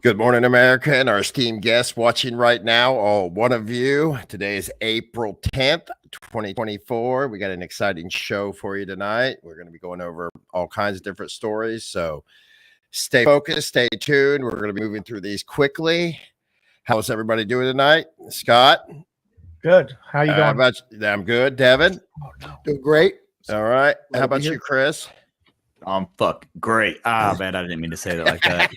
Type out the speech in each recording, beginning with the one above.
Good morning, America, and our esteemed guests watching right now, all one of you. Today is April 10th, 2024. We got an exciting show for you tonight. We're going to be going over all kinds of different stories, so stay focused, stay tuned. We're going to be moving through these quickly. How's everybody doing tonight? Scott? Good. How you doing? I'm good. Devin? Doing great. All right. How about you, Chris? Fuck, great. Ah, man, I didn't mean to say that like that.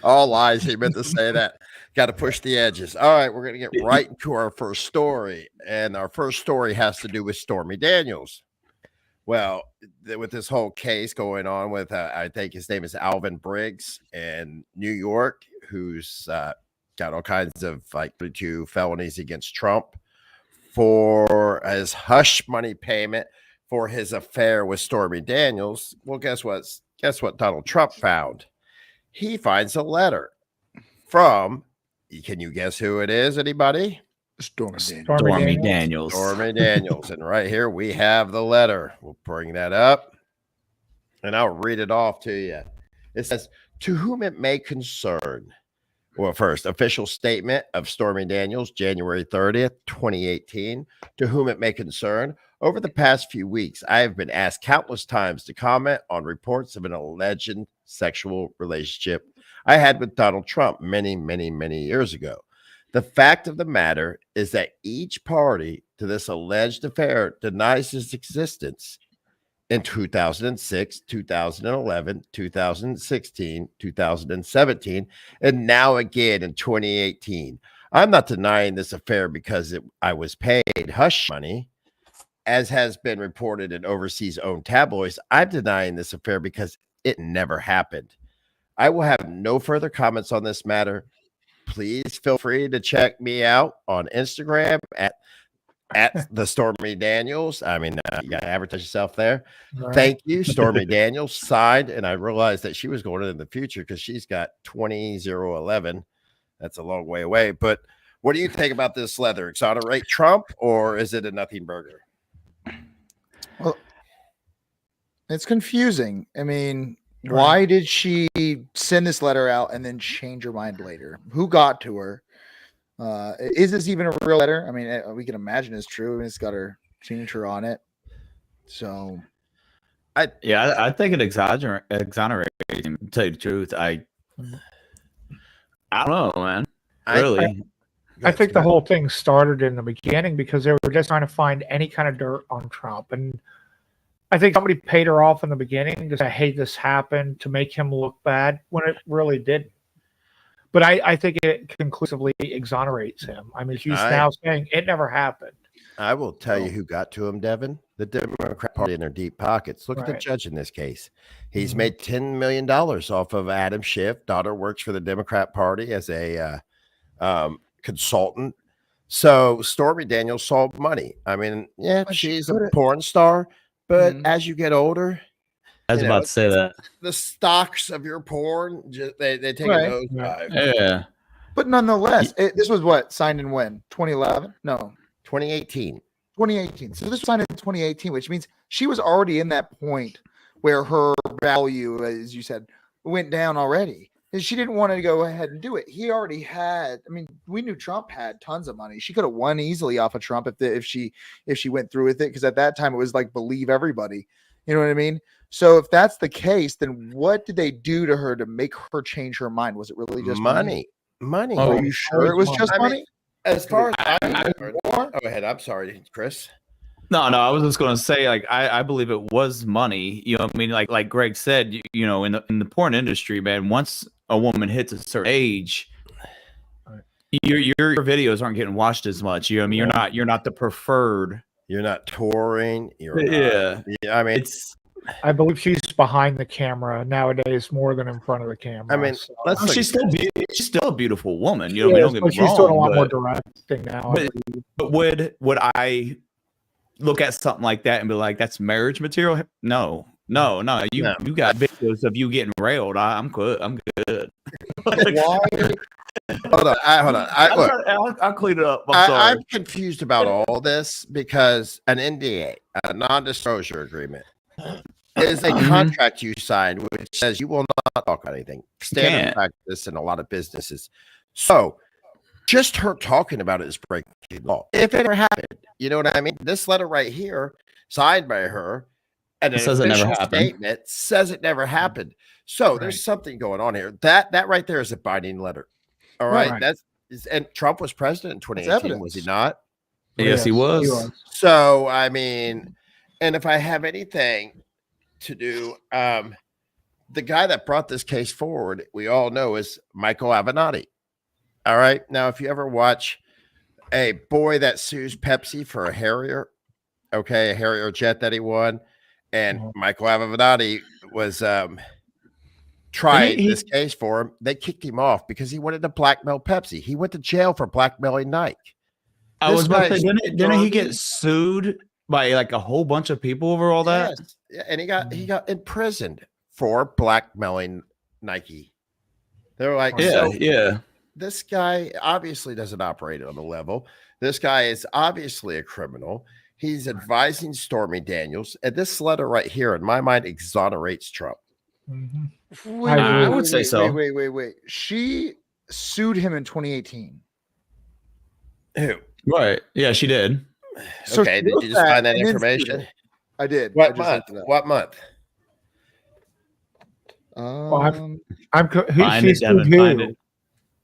All lies. He meant to say that. Got to push the edges. All right, we're going to get right into our first story. And our first story has to do with Stormy Daniels. Well, with this whole case going on with, I think his name is Alvin Briggs in New York, who's got all kinds of like 32 felonies against Trump for his hush money payment for his affair with Stormy Daniels. Well, guess what? Guess what Donald Trump found? He finds a letter from, can you guess who it is, anybody? Stormy Daniels. Stormy Daniels. And right here we have the letter. We'll bring that up and I'll read it off to you. It says, to whom it may concern. Well, first, official statement of Stormy Daniels, January 30th, 2018. To whom it may concern. Over the past few weeks, I have been asked countless times to comment on reports of an alleged sexual relationship I had with Donald Trump many, many, many years ago. The fact of the matter is that each party to this alleged affair denies its existence in 2006, 2011, 2016, 2017, and now again in 2018. I'm not denying this affair because I was paid hush money, as has been reported in overseas owned tabloids. I'm denying this affair because it never happened. I will have no further comments on this matter. Please feel free to check me out on Instagram at the Stormy Daniels. I mean, you got to advertise yourself there. Right. Thank you, Stormy Daniels. Signed, and I realized that she was going in the future because she's got 20011. That's a long way away. But what do you think about this letter? Exonerate Trump, or is it a nothing burger? Well, it's confusing. I mean, why did she send this letter out and then change her mind later? Who got to her? Is this even a real letter? I mean, we can imagine it's true. I mean, it's got her signature on it. So, I think it exonerates him. To tell you the truth, I don't know, man. Really. I think the whole thing started in the beginning because they were just trying to find any kind of dirt on Trump. And I think somebody paid her off in the beginning to say, hey, this happened, to make him look bad, when it really didn't. But I think it conclusively exonerates him. I mean, she's now saying it never happened. I will tell you who got to him, Devin. The Democrat Party in their deep pockets. Look at the judge in this case. He's made $10 million off of Adam Schiff. Daughter works for the Democrat Party as a consultant. So Stormy Daniels saw money. I mean, yeah, she's a porn star, but as you get older, I was about to say that the stocks of your porn they take a nosedive. Yeah, but nonetheless, this was what signed in when 2011? No, 2018. 2018. So this was signed in 2018, which means she was already in that point where her value, as you said, went down already. And she didn't want to go ahead and do it. He already had. I mean, we knew Trump had tons of money. She could have won easily off of Trump if she went through with it, because at that time it was like believe everybody. You know what I mean? So if that's the case, then what did they do to her to make her change her mind? Was it really just money? Money. Oh, are you sure it was just money? Mean, as far as go ahead. I'm sorry, Chris. No, I was just going to say, like, I believe it was money. You know what I mean? Like Greg said, you know, in the porn industry, man, once a woman hits a certain age, your videos aren't getting watched as much. You know what I mean? You're not the preferred. You're not touring. Yeah. I mean, I believe she's behind the camera nowadays more than in front of the camera. I mean, she's still a beautiful woman. You know, what I mean? Don't get me wrong, she's doing a lot more directing now. But would I look at something like that and be like, that's marriage material? No. You got videos of you getting railed. I'm good. Why? Hold on. I'll clean it up. I'm confused about all this because an NDA, a non-disclosure agreement, is a contract you signed which says you will not talk about anything. Standard practice in a lot of businesses. So just her talking about it is breaking law. If it ever happened, you know what I mean? This letter right here, signed by her, and an says it never official happened. statement says it never happened. So there's something going on here. That right there is a binding letter. All right. And Trump was president in 2018, was he not? Yes, he was. So I mean, and if I have anything to do, the guy that brought this case forward, we all know, is Michael Avenatti. All right. Now, if you ever watch a boy that sues Pepsi for a Harrier, a Harrier jet that he won, and Michael Avenatti was tried this case for him, they kicked him off because he wanted to blackmail Pepsi. He went to jail for blackmailing Nike. I was about to say, didn't he get sued by like a whole bunch of people over all that? Yes. And he got imprisoned for blackmailing Nike. They were like, this guy obviously doesn't operate on the level. This guy is obviously a criminal. He's advising Stormy Daniels. And this letter right here, in my mind, exonerates Trump. I would say so. Wait. She sued him in 2018. Who? Right. Yeah, she did. So okay. Did you just find that information? I did. What month? What month?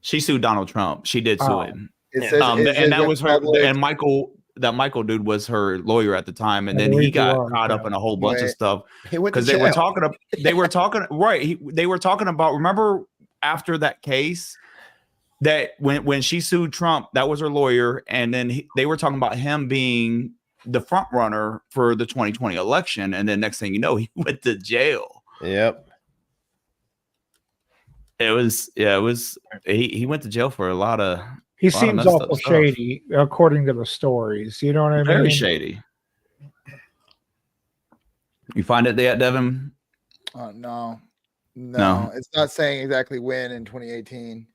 She sued Donald Trump. She did sue him. And that was her. And Michael dude was her lawyer at the time, and then he got caught up in a whole bunch of stuff because they were talking. They were talking about. Remember after that case, that when she sued Trump, that was her lawyer, and then they were talking about him being the front runner for the 2020 election, and then next thing you know, he went to jail. Yep. It was he went to jail for a lot of. He seems awful shady, according to the stories. You know what I mean? Very shady. You find it there, Devin? No, it's not saying exactly when in 2018.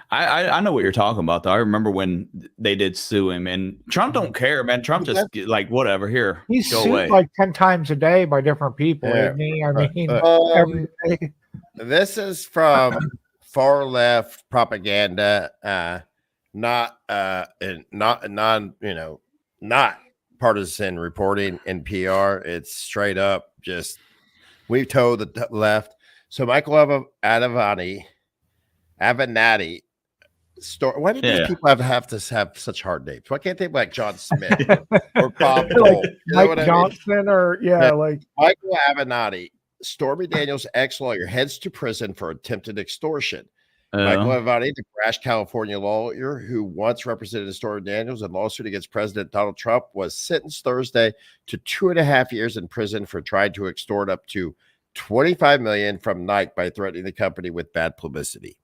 I know what you're talking about, though. I remember when they did sue him, and Trump don't care, man. Trump just like whatever. Here, he's go sued away. like 10 times a day by different people. Yeah. Isn't he? I mean, every day. This is from far left propaganda, not partisan reporting in PR. It's straight up just we've told the left. So Michael Avenatti. Why do these people have to have such hard names? Why can't they be like John Smith or Bob Dole? Mike Johnson or like Michael Avenatti, Stormy Daniels' ex-lawyer, heads to prison for attempted extortion. Michael Avenatti, the brash California lawyer who once represented Stormy Daniels in a lawsuit against President Donald Trump, was sentenced Thursday to 2.5 years in prison for trying to extort up to $25 million from Nike by threatening the company with bad publicity.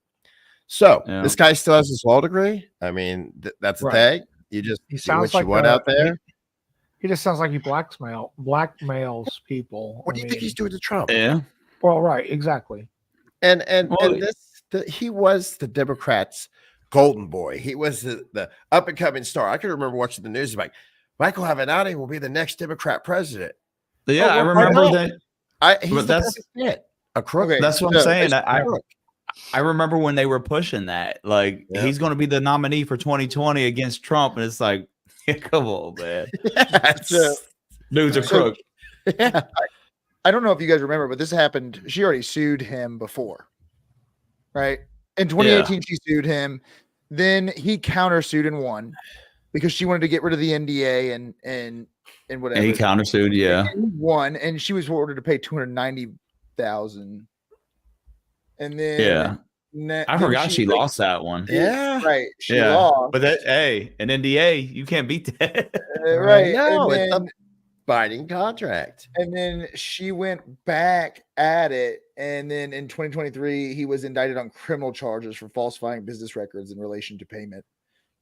So this guy still has his law degree. I mean, that's a thing. You just he sounds like what out there. He just sounds like he blackmails people. What do you think he's doing to Trump? Yeah. Well, right, exactly. And he was the Democrats' golden boy. He was the up and coming star. I can remember watching the news like Michael Avenatti will be the next Democrat president. Yeah, I remember that. He's the perfect fit. A crook. Okay, that's what I'm saying. I remember when they were pushing that, like he's going to be the nominee for 2020 against Trump, and it's like, come on, man, dude's a crook. Yeah, I don't know if you guys remember, but this happened. She already sued him before, right? In 2018, she sued him. Then he countersued and won because she wanted to get rid of the NDA and whatever. And he countersued, and he won, and she was ordered to pay $290,000. And then I forgot she lost that one. Yeah, right. She lost, but an NDA, you can't beat that. Right? No, it's a binding contract. And then she went back at it, and then in 2023, he was indicted on criminal charges for falsifying business records in relation to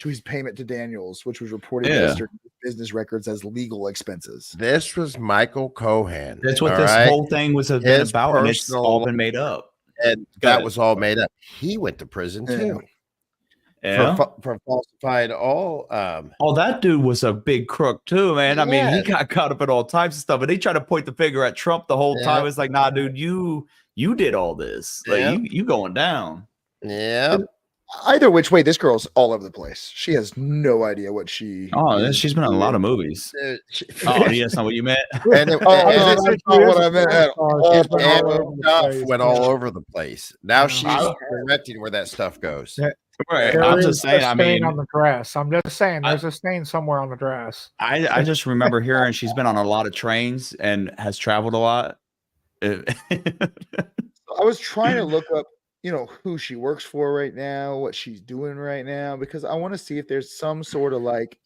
his payment to Daniels, which was reported as business records as legal expenses. This was Michael Cohen. That's what this whole thing was about, and it's all been made up. And that was all made up. He went to prison too. Yeah. for falsifying all. Oh, that dude was a big crook too, man. I mean, he Yeah. got caught up in all types of stuff, and they tried to point the finger at Trump the whole time. Yeah. It's like, nah, dude, you did all this. Like Yeah. you going down. Yeah. Either which way, this girl's all over the place. She has no idea what she. Oh, is she's been in a lot of movies. Dude, Oh, yeah, that's not what you meant. And it, Oh, and no, it- that's not what I meant at all. She's been and all over the stuff place, went yeah. all over the place. Now Yeah. she's directing where that stuff goes. Yeah. Right. There I'm is just saying. a I stain mean, on the dress. I'm just saying, there's a stain somewhere on the dress. I just remember hearing she's been on a lot of trains and has traveled a lot. I was trying to look up, who she works for right now, what she's doing right now, because I want to see if there's some sort of like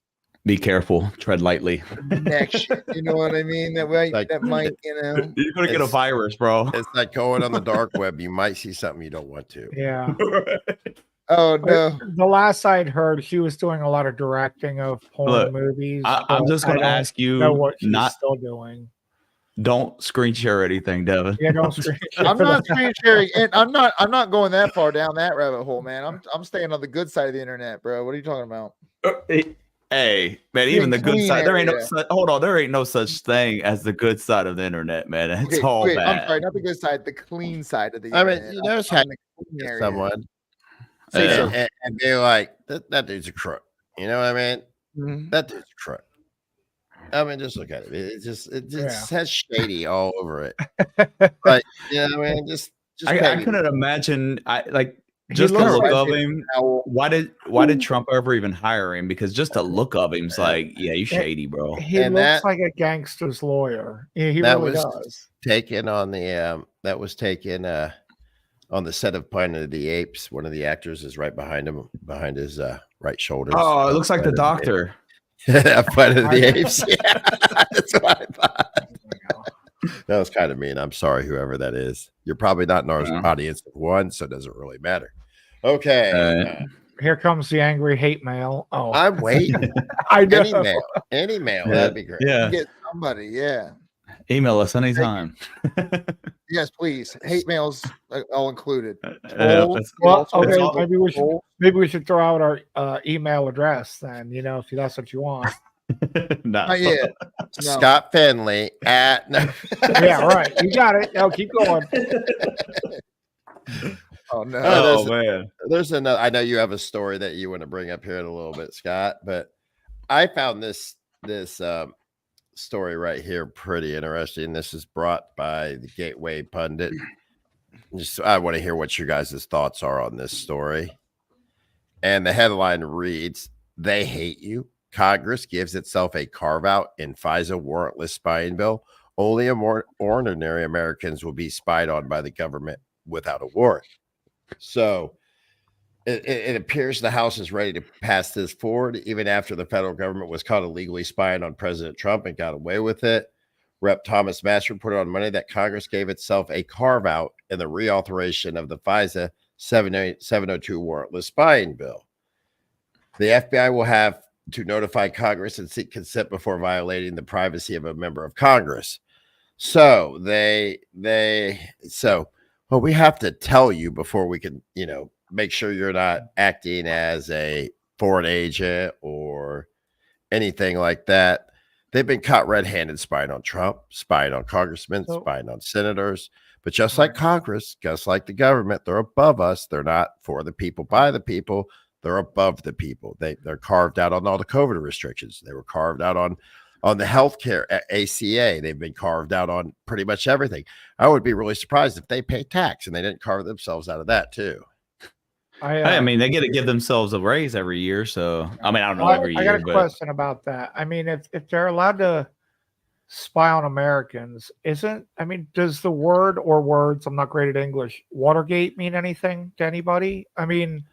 Be careful. Tread lightly. connection. You know what I mean? That might, Like- You're gonna get a It's- virus, bro. It's like going on the dark web. You might see something you don't want to. Yeah. Oh no. The last I'd heard, she was doing a lot of directing of porn Look, movies. I'm but just going I to don't ask you, know what she's not still doing. don't screen share anything, Devin. Yeah, don't screen share I'm that. not screen sharing, and I'm not going that far down that rabbit hole, man. I'm staying on the good side of the internet, bro. What are you talking about? Hey, man, even the good clean side. There ain't no area. hold on. There ain't no such thing as the good side of the internet, man. It's all wait, bad. I'm sorry, not the good side, the clean side of the I mean, internet. you notice I'm how in the clean area. someone Yeah. and be like, that dude's a crook. You know what I mean? Mhm. That dude's a crook. I mean, just look at it. It just has shady all over it. Like, I mean, just I maybe- couldn't imagine. He Just the looks look like of it. him. Owl. Why did Trump ever even hire him? Because just the look of him's like, yeah, you shady, bro. He And looks that- like a gangster's lawyer. Yeah, he that really was does. taken on the on the set of Planet of the Apes. One of the actors is right behind him, behind his right shoulder. Oh, it looks like the doctor. Planet of the Apes. Yeah, that's what I thought. That was kind of mean. I'm sorry, whoever that is. You're probably not in our Yeah. audience of one, so it doesn't really matter. Okay. Here comes the angry hate mail. Oh, I'm waiting. I know. Any mail, Yeah. that'd be great. Yeah, Get somebody, yeah. email us anytime. Yes, please. Hate mails all included. Well, Well, Also, okay, all- maybe we should throw out our email address then. If that's what you want. nah. Not yet. No. Scott Finley at no. Yeah, right. You got it. Now keep going. Oh no. Oh man. There's another. I know you have a story that you want to bring up here in a little bit, Scott, but I found this story right here pretty interesting. This is brought by the Gateway Pundit. I want to hear what your guys' thoughts are on this story. And the headline reads, "They hate you. Congress gives itself a carve-out in FISA warrantless spying bill. Only ordinary Americans will be spied on by the government without a warrant." So it appears the House is ready to pass this forward, even after the federal government was caught illegally spying on President Trump and got away with it. Rep. Thomas Master reported on Monday that Congress gave itself a carve-out in the reauthorization of the FISA 702 warrantless spying bill. The FBI will have to notify Congress and seek consent before violating the privacy of a member of Congress. So well, we have to tell you before we can, make sure you're not acting as a foreign agent or anything like that. They've been caught red-handed spying on Trump, spying on congressmen, spying on senators. But just like Congress, just like the government, they're above us. They're not for the people, by the people. They're above the people. They're carved out on all the COVID restrictions. They were carved out on the healthcare ACA. They've been carved out on pretty much everything. I would be really surprised if they pay tax and they didn't carve themselves out of that too. I mean, they get to give themselves a raise every year. So I mean, I don't know every I year, got a but question about that. I mean, if they're allowed to spy on Americans, does the word or words, I'm not great at English, Watergate mean anything to anybody? I mean,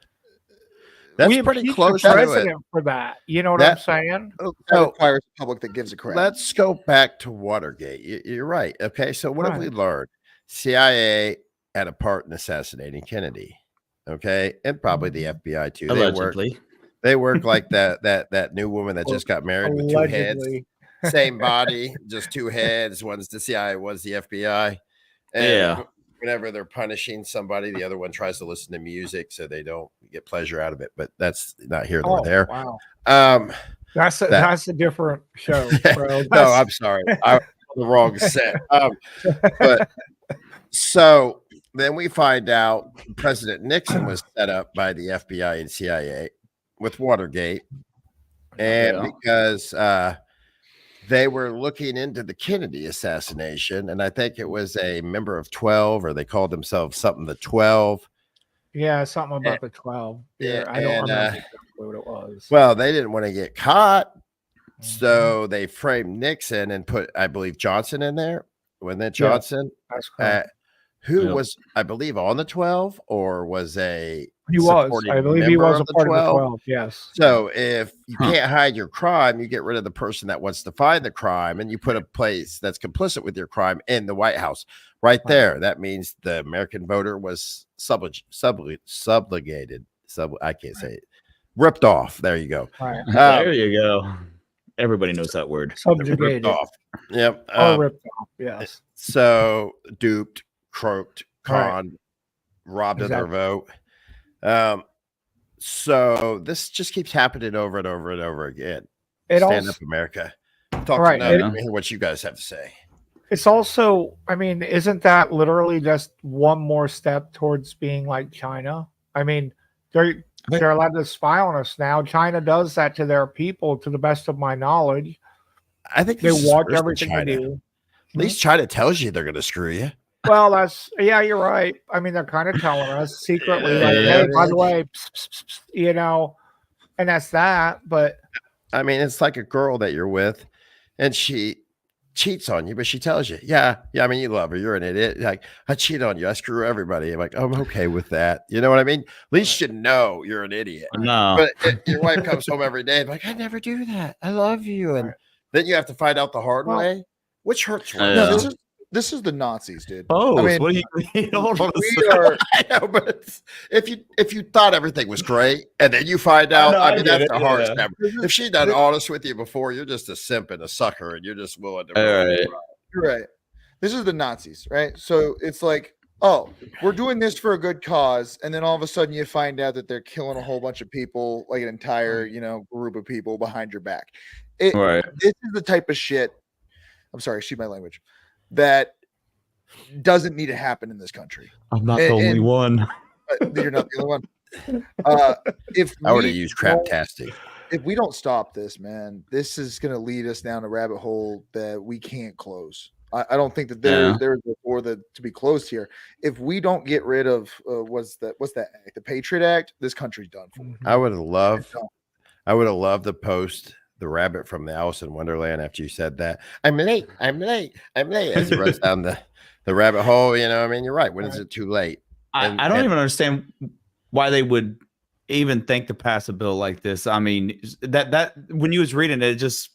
That's we pretty impeached close the to it. president for that. You know what I'm saying? That requires a public that gives a crap. Let's go back to Watergate. You're right. Okay, so what have we learned? CIA had a part in assassinating Kennedy. Okay, and probably the FBI too. allegedly. They work like that new woman that just got married with two heads, Allegedly. same body, just two heads. One's the CIA, one's the FBI. And Yeah. whenever they're punishing somebody, the other one tries to listen to music so they don't get pleasure out of it. But that's not here nor there. Wow. Um, That's a different show, bro. no, I'm sorry. I was on the wrong set. But so then we find out President Nixon was set up by the FBI and CIA with Watergate. And because they were looking into the Kennedy assassination, and I think it was a member of 12, or they called themselves something the 12. Yeah, something about the 12. Yeah, I don't remember exactly what it was. Well, they didn't want to get caught, so they framed Nixon and put, I believe, Johnson in there. Wasn't that Johnson? Yeah, that's correct. Who was, I believe, on the 12, or was a he was. I believe he was a part of the 12. Yes. So if you can't hide your crime, you get rid of the person that wants to find the crime, and you put a place that's complicit with your crime in the White House. Right there. That means the American voter was subjugated. I can't say it. Ripped off. There you go. Right. There you go. Everybody knows that word. Subjugated. Ripped off. Yep. Ripped off. Yes. So duped, croaked, conned, robbed of their vote. So this just keeps happening over and over and over again. Stand up, America. Talk to me what you guys have to say. It's also, I mean, isn't that literally just one more step towards being like China? I mean, they're allowed to spy on us now. China does that to their people, to the best of my knowledge. I think they watch everything they do. At least China tells you they're going to screw you. Well, you're right. I mean, they're kind of telling us secretly, like, hey, by the way, you know, and that's that. But I mean, it's like a girl that you're with, and she cheats on you, but she tells you, yeah, I mean, you love her, you're an idiot. Like, I cheat on you, I screw everybody. I'm like, I'm okay with that. You know what I mean? At least you know you're an idiot. No, but your wife comes home every day, like, I never do that. I love you, and then you have to find out the hard way, which hurts. No, this is the Nazis, dude. Oh, I mean, what do you mean? Hold on I know, but if you thought everything was great and then you find out, I mean, that's the hardest ever. If she's not honest with you before, you're just a simp and a sucker, and you're just willing to. You're right. This is the Nazis, right? So it's like, oh, we're doing this for a good cause, and then all of a sudden you find out that they're killing a whole bunch of people, like an entire, group of people behind your back. This is the type of shit. I'm sorry, excuse my language. That doesn't need to happen in this country. I'm not the only one. You're not the only one. If I would have used craptastic. If we don't stop this, man, this is going to lead us down a rabbit hole that we can't close. I don't think that there's a door to be closed here. If we don't get rid of what's that act, the Patriot Act, this country's done for. I would have loved to post the rabbit from the Alice in Wonderland after you said that. I'm late as it runs down the rabbit hole. You know, I mean, you're right. When is it too late? I don't even understand why they would even think to pass a bill like this. I mean, that when you was reading it, it just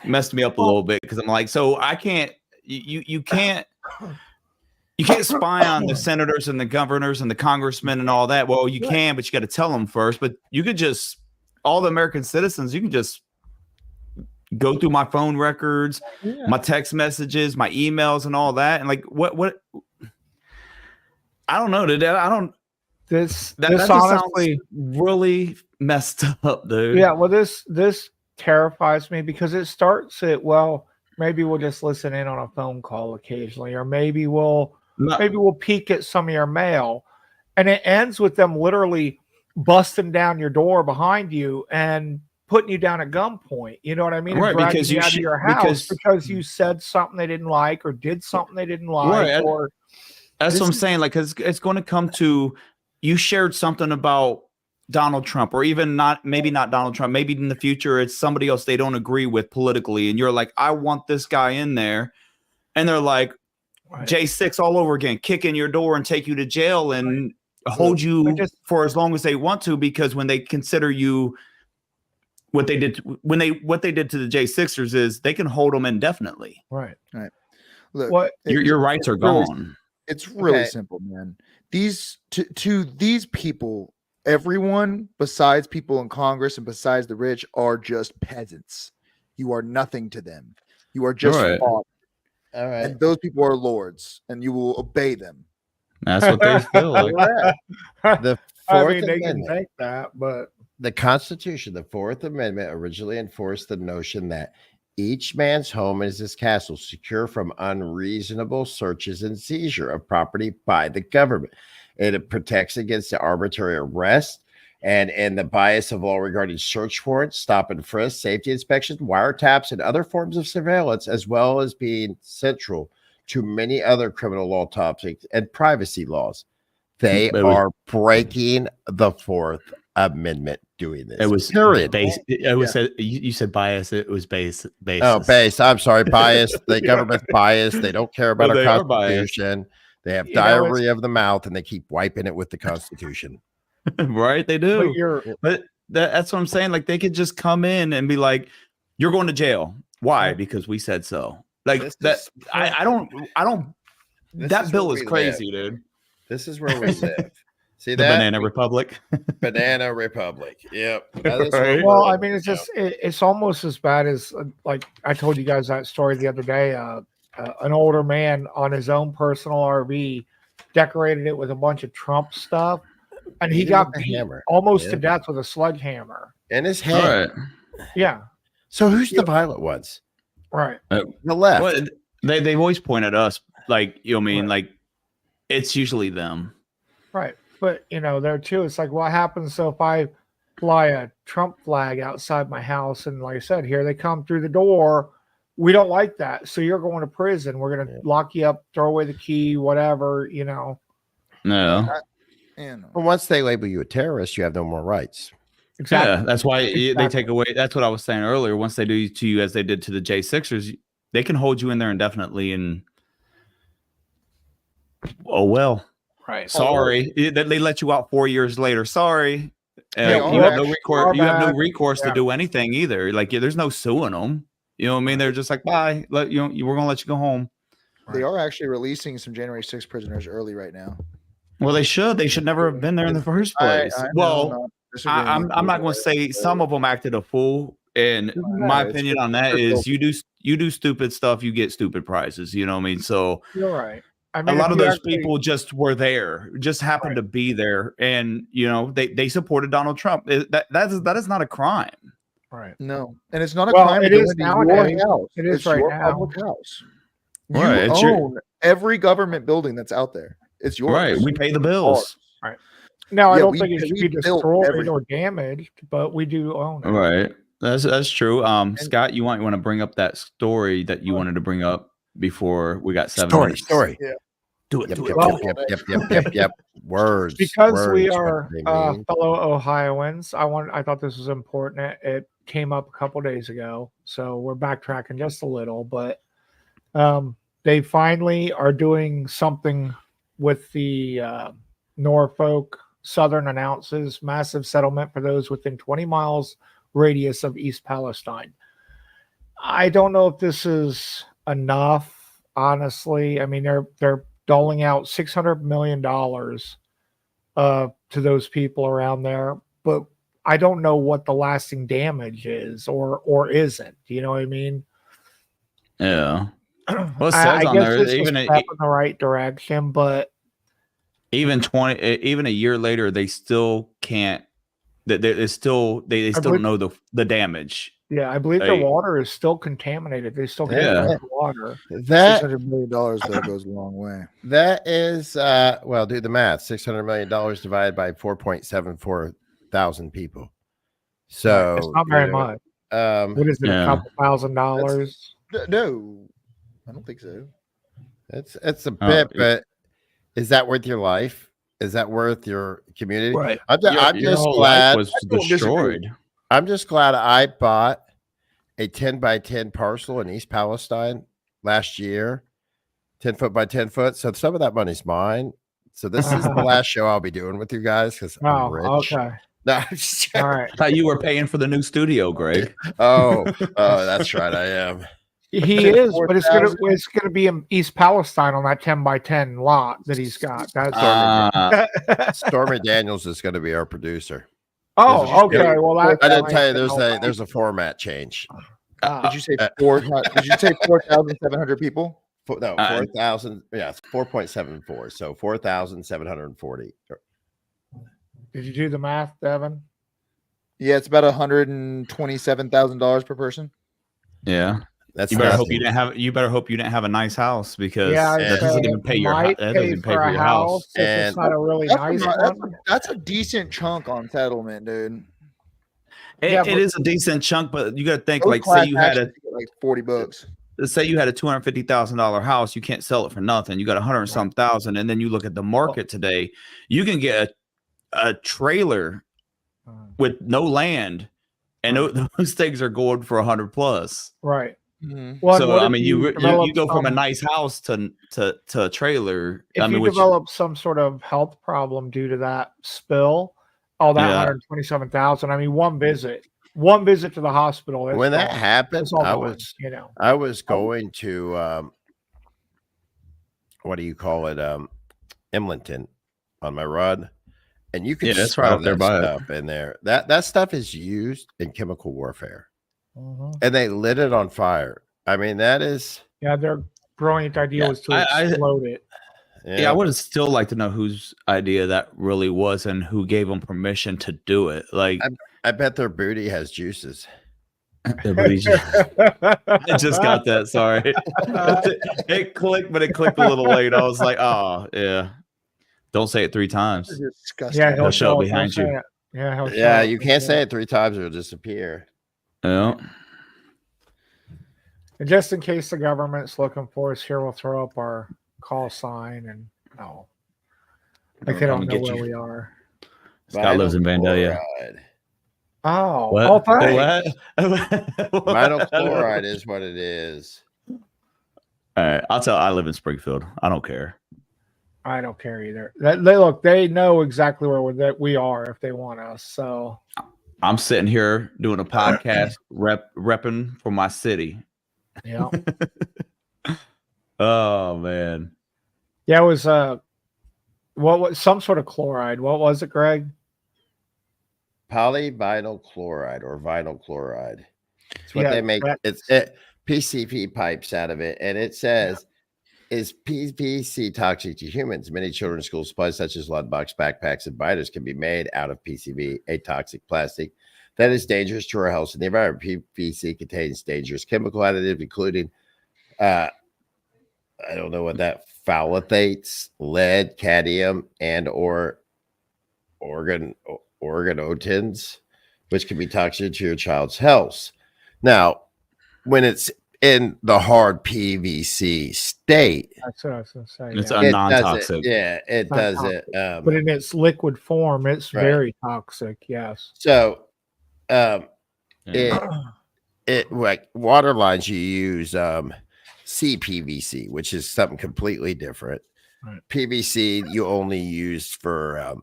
messed me up a little bit, because I'm like, so I can't, you can't spy on the senators and the governors and the congressmen and all that. Well, you can, but you got to tell them first. But you could just, all the American citizens, you can just go through my phone records, my text messages, my emails, and all that. And like, what? I don't know, dude. This honestly sounds really messed up, dude. Yeah. Well, this terrifies me, because it starts at, well, maybe we'll just listen in on a phone call occasionally, or maybe we'll peek at some of your mail, and it ends with them literally busting down your door behind you and putting you down at gunpoint. You know what I mean? Right, because you out of your house because you said something they didn't like, or did something they didn't like. Right. Or that's what I'm saying. Like, because it's going to come to, you shared something about Donald Trump, or even maybe not Donald Trump. Maybe in the future it's somebody else they don't agree with politically, and you're like, I want this guy in there, and they're like, J6 all over again, kick in your door and take you to jail and hold you for as long as they want to, because when they consider you. What they did to the J6ers is they can hold them indefinitely. Right. Look, your rights are gone. It's really simple, man. To these people, everyone besides people in Congress and besides the rich are just peasants. You are nothing to them. You are just fodder. All right. And those people are lords, and you will obey them. That's what they feel like. The I Fourth mean, they can Amendment, think that, but the Constitution, the Fourth Amendment originally enforced the notion that each man's home is his castle, secure from unreasonable searches and seizure of property by the government. It protects against the arbitrary arrest and the bias of law regarding search warrants, stop and frisk, safety inspections, wiretaps, and other forms of surveillance, as well as being central to many other criminal law topics and privacy laws. They are breaking the Fourth Amendment doing this. It was period. It was you said bias. It was base. Oh, base. I'm sorry, bias. The government's biased. They don't care about Well, our they are biased. Constitution. They have You know, diarrhea of the mouth, and they keep wiping it with the Constitution. Right? They but do. you're But that's what I'm saying. Like they could just come in and be like, "You're going to jail." Why? Because we said so. Like This that. is- I don't. This That is bill where is we crazy, dude. This is where we live. See The that? Banana Republic. Banana Republic. Yep. That is where Right. we well. live I mean, it's now. just it's almost as bad as like I told you guys that story the other day. An older man on his own personal RV decorated it with a bunch of Trump stuff, and he Beat him got with a beat hammer. almost Yeah. to death with a sledgehammer. in his All head. right. Yeah, So who's the violent ones? right. The left. Well, they've always pointed at us, like you know, what I mean, like it's usually them. Right. But, there too, it's like, what happens so if I fly a Trump flag outside my house? And like I said, here they come through the door. We don't like that. So you're going to prison. We're going to lock you up, throw away the key, whatever, No. And Well, once they label you a terrorist, you have no more rights. Exactly. Yeah, that's why they Exactly. take away. That's what I was saying earlier. Once they do to you as they did to the J6ers, they can hold you in there indefinitely. And oh well, Right. sorry, they let you out 4 years later. Sorry, Yeah, you have no actually, recourse. You have no bad. recourse Yeah. to do anything either. Like there's no suing them. You know what I mean? They're just like, bye. We're gonna let you go home. they are actually releasing some January 6th prisoners early right now. Well, they should. They should never have been there in the first place. I know, Well, not disagreeing I'm with I'm you, not going to but- say some of them acted a fool, and Doesn't my matter. opinion It's on that just is you do stupid stuff, you get stupid prizes. You know what I mean? So You're right. I a mean, lot if of you those actually- people just were there, just happened to be there, and they supported Donald Trump. That is not a crime. Right. No, and it's not a Well, crime it to go is into nowadays. your house. It is It's right your now. public house. You Right, it's your- own every government building that's out there. It's yours. Right? We pay the bills. Now, I Yeah, don't we- think it should we be built destroyed everything. or damaged, but we do own it. Right. That's true. Scott, you want to bring up that story that you wanted to bring up before we got 7 minutes? Story. Yeah. Do it. Yep, Do yep, it. Well- yep. Words. Because we words, are what they mean. fellow Ohioans, I thought this was important. It came up a couple days ago, so we're backtracking just a little. But they finally are doing something with the Norfolk Southern announces massive settlement for those within 20 miles radius of East Palestine. I don't know if this is enough, honestly. I mean, they're doling out $600 million to those people around there, but I don't know what the lasting damage is or isn't. You know what I mean? Yeah. Well, it I says on guess there this is even a step in the right direction, but even a year later, they still can't. They still I don't believe- know the damage. yeah, I believe Hey. their water is still contaminated. They still get Yeah. fresh water. That $600 million though goes a long way. that is well, do the math. $600 million divided by 4.74 thousand people. So It's not very much. What is it? Yeah. A couple $1,000s? No, I don't think so. It's a Oh, bit, but is that worth your life? Is that worth your community? Right. I'm Your just whole glad. life was I don't disagree. destroyed. I'm just glad I bought a 10 by 10 parcel in East Palestine last year, 10 foot by 10 foot. So some of that money's mine. So this is the last show I'll be doing with you guys because I'm Oh, rich. okay. No, I'm just All right. I thought you were paying for the new studio, Greg. oh, that's right. I am. He is, but it's 4,000. gonna be in East Palestine on that 10 by 10 lot that he's got. That's Stormy Daniels is going to be our producer. oh, okay. Well, that, I didn't tell you there's a format change. Did you say 4,700 people? No, 4,000. Yeah, it's 4.74. So 4,740. Did you do the math, Devin? Yeah, it's about $127,000 per person. Yeah. That's You better hope nothing. you didn't have. You better hope you didn't have a nice house because Yeah, I'd that say doesn't even pay your. might That doesn't even pay for your house. if And it's not a really That's, nice that's, one. that's a decent chunk on settlement, dude. Yeah, It is a decent chunk, but you got to think Those like, say class you had actions get like $40. say you had a $250,000 house, you can't sell it for nothing. You got 100 and some thousand, and then you look at the market today, you can get a trailer with no land, and those things are going for 100 plus. Right. Mm-hmm. Well, So what I if mean, you develop go from a some- nice house to a trailer. If I mean, you which, develop some sort of health problem due to that spill, all that Yeah. 127,000. I mean, one visit to the hospital. when that gone. happened, It's all I gone, was you know. I was going to what do you call it? Emlenton on my run, and you could it's right smell up there that by it. stuff in there. That stuff is used in chemical warfare, Mhm. and they lit it on fire. I mean, that is Yeah, their brilliant idea Yeah, was to explode it. Yeah, I would still like to know whose idea that really was and who gave them permission to do it. Like, I bet their booty has juices. their booty I just got that. Sorry, it clicked, but it clicked a little late. I was like, oh yeah. Don't say it 3 times. Disgusting. Yeah, He'll show it, up behind he'll you. say it. Yeah, he'll Yeah, show you it. can't say it 3 times; it'll disappear. Yeah. And just in case the government's looking for us here, we'll throw up our call sign and like they Come don't and know get where you. we are. Scott lives in Vandalia. Chloride. Oh, What? thanks. Vinyl chloride is what it is. All right, I live in Springfield. I don't care. I don't care either. They know exactly where we are if they want us. So I'm sitting here doing a podcast, repping for my city. yeah, Oh man. yeah. It was what was some sort of chloride? What was it, Greg? Polyvinyl chloride or vinyl chloride. It's what Yeah, they make. It's PCP pipes out of it, and it says, "Is PVC toxic to humans? Many children's school supplies, such as lunchbox, backpacks, and binders, can be made out of PCB, a toxic plastic that is dangerous to our health and the environment. PVC contains dangerous chemical additives, including, I don't know what that phthalates, lead, cadmium, and or organotins, which can be toxic to your child's health. Now, when it's in the hard PVC state, That's what I was going to say. It's yeah. it non-toxic. it does it. But in its liquid form, it's Right. very toxic. Yes. So, Yeah. it like water lines, you use CPVC, which is something completely different. Right. PVC you only use for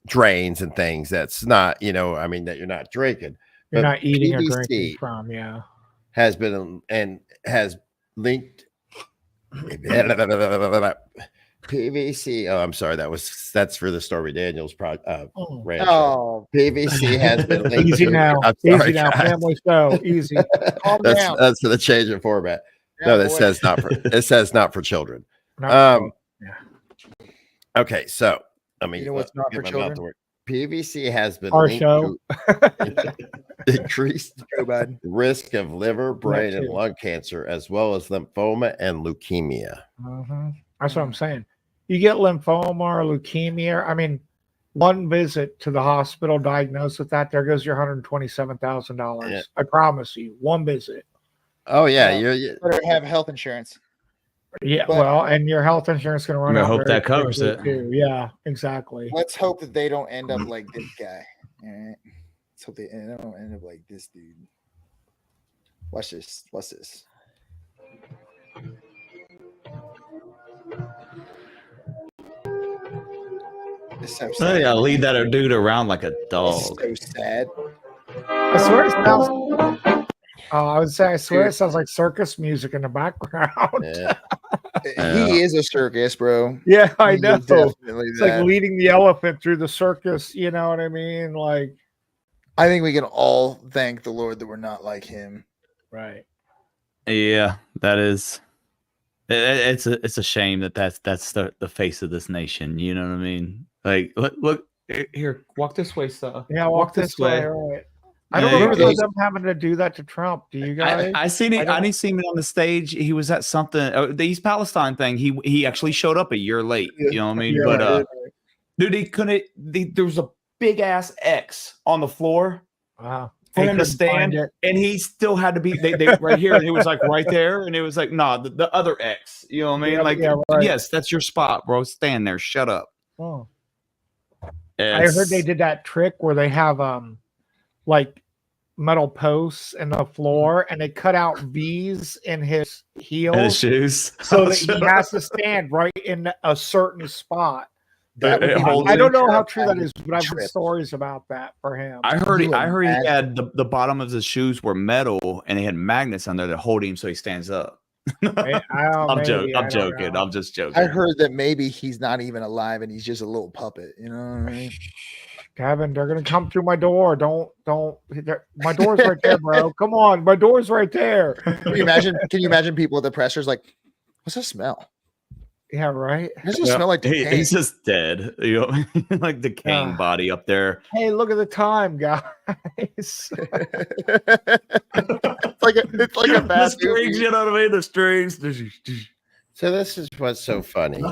drains and things. That's not, I mean, that you're not drinking. You're But not eating or PVC drinking from. Yeah. has been and has linked PVC. Oh, I'm sorry. That's for the Stormy Daniels ranch. Oh, PVC has been linked. Easy to- now. I'm sorry, Easy now. guys. Family show. Easy. Calm down. That's for the change in format. No, that says not for. It says not for children. Not Okay, so I mean, You know what's not get for my mouth children? to work. PVC has been Our linked show. to increased Go bad. risk of liver, brain, and too. lung cancer, as well as lymphoma and leukemia. That's what I'm saying. You get lymphoma or leukemia. I mean, one visit to the hospital diagnosed with that, there goes your $127,000. Yeah. I promise you, one visit. Oh yeah, Yeah. you're Better have health insurance. Yeah, But- well, and your health insurance is going to run I out. hope very that covers quickly, it. too. Yeah, exactly. Let's hope that they don't end up like this guy. All right. Let's hope they don't end up like this dude. Watch this. Watch this. It's so Oh, sad. yeah, lead that dude around like a It's dog. so sad. I swear it sounds. I would say, I swear it sounds like circus music in the background. yeah. He is a circus, bro. Yeah, I He is know. definitely It's that. like leading the elephant through the circus. You know what I mean? Like, I think we can all thank the Lord that we're not like him. right. Yeah, that is. It's a shame that's the face of this nation. You know what I mean? Like, look here, walk this way, sir. Yeah, walk this way. All right. I don't Hey, remember hey. them having to do that to Trump. Do you guys? I seen it. I didn't see him on the stage. He was at something, the East Palestine thing. He actually showed up a year late. You know what I mean? Yeah, But dude, he couldn't. There was a big ass X on the floor wow. for He him to couldn't find stand, it. and he still had to be they right here. And it was like right there, and it was like nah, the other X. You know what I mean? Yeah, Like yeah, right. yes, that's your spot, bro. Stand there. Shut up. Oh. I heard they did that trick where they have like metal posts in the floor and they cut out V's in his heels his shoes, so that he has to stand right in a certain spot. That would be I don't know how true that terrifying is, but I've heard trip. stories about that for him. I heard you he had the bottom of his shoes were metal and they had magnets on there that hold him so he stands up. I'm joking. I'm just joking. I heard that maybe he's not even alive and he's just a little puppet. You know what I mean? Kevin, they're gonna come through my door. My door's right there, bro. Come on, my door's right there. Can you imagine people at the pressers like, what's that smell? Yeah, right. Does it smell like decay? He's just dead. You know, like decaying body up there. Hey, look at the time, guys. it's like a The fast strings, movie. you know what I mean? The strings. So this is what's so funny.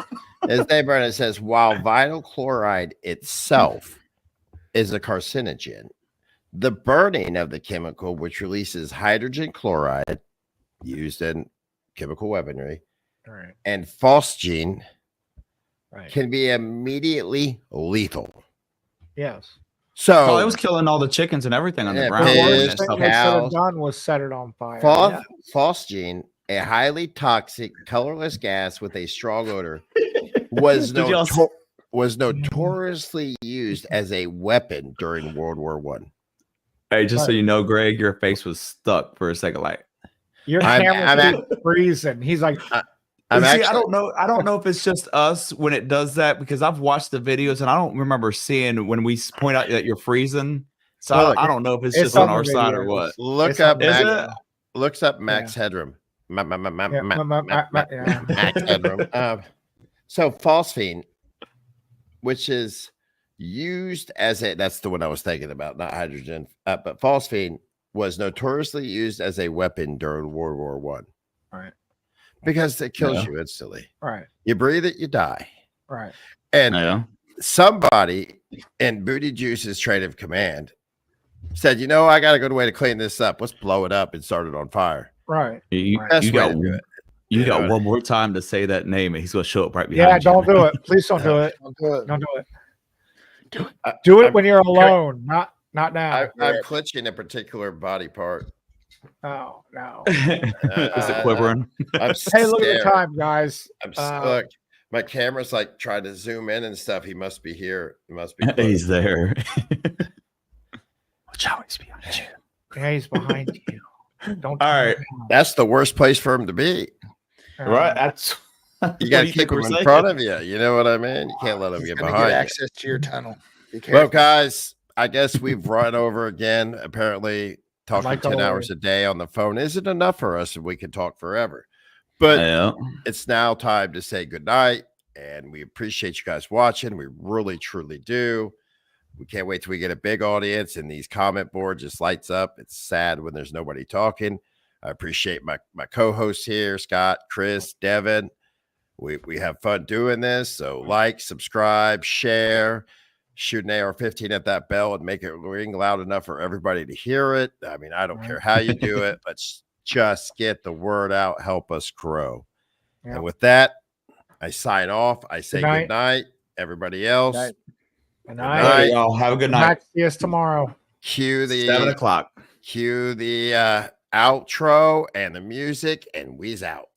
As Dave Burnett says, while vinyl chloride itself is a carcinogen, the burning of the chemical, which releases hydrogen chloride used in chemical weaponry, Right. and phosgene Right. can be immediately lethal. Yes. So Oh, it was killing all the chickens and everything on the Yeah, ground. The pigs, worst and thing stuff. they could cows. have done was set it on fire. phosgene, a highly toxic, colorless gas with a strong odor, was Did y'all see- notoriously used as a weapon during World War One. Hey, just so you know, Greg, your face was stuck for a second. Like, Your I'm camera's freezing. He's like, I'm see, actually, I don't know. I don't know if it's just us when it does that because I've watched the videos and I don't remember seeing when we point out that you're freezing. So Look, I don't know if it's it's just on on our the side or videos. what. look It's up on the Is Max, it? looks up Max Headroom. Max yeah. Headroom. So phosphine, which is used as that's the one I was thinking about, not hydrogen, but phosphine was notoriously used as a weapon during World War One. Right. Because it kills you instantly. Right. You breathe it, you die. Right. And Yeah. somebody in Booty Juice's trade of command said, you know, I got a good way to clean this up. Let's blow it up and start it on fire. Right. You Best way got to do it. you got Yeah. one more time to say that name and he's gonna show up right behind Yeah, you. don't do it. Please don't do it. Don't do it. Don't do it. I- Do it I'm- when you're alone, not now. I'm clutching a particular body part. Oh no. Is it quivering? I'm Hey, look at the scared. time, guys. Look, my camera's like trying to zoom in and stuff. He must be here. He must be. He's close. there. Watch out, he's behind you. Yeah, he's behind you. Don't. All right. That's the worst place for him to be. Right. That's You got to keep him in front of you. You know what I mean? You can't let him He's get gonna behind get you. access to your tunnel. Be Well, careful. guys, I guess we've run over again. Apparently, talking Like 10 hours always. a day on the phone isn't enough for us, and we can talk forever. But Yeah. it's now time to say goodnight, and we appreciate you guys watching. We really, truly do. We can't wait till we get a big audience, and these comment board just lights up. It's sad when there's nobody talking. I appreciate my co-hosts here, Scott, Chris, Devin. We have fun doing this. So like, subscribe, share, shoot an AR-15 at that bell and make it ring loud enough for everybody to hear it. I mean, I don't care how you do it. Let's just get the word out. Help us grow. Yeah. And with that, I sign off. I say Good night. good night. Everybody else, Night. And Good All night. right, y'all. Have a good night. See us tomorrow. cue 7 the o'clock. outro and the music, and we's out.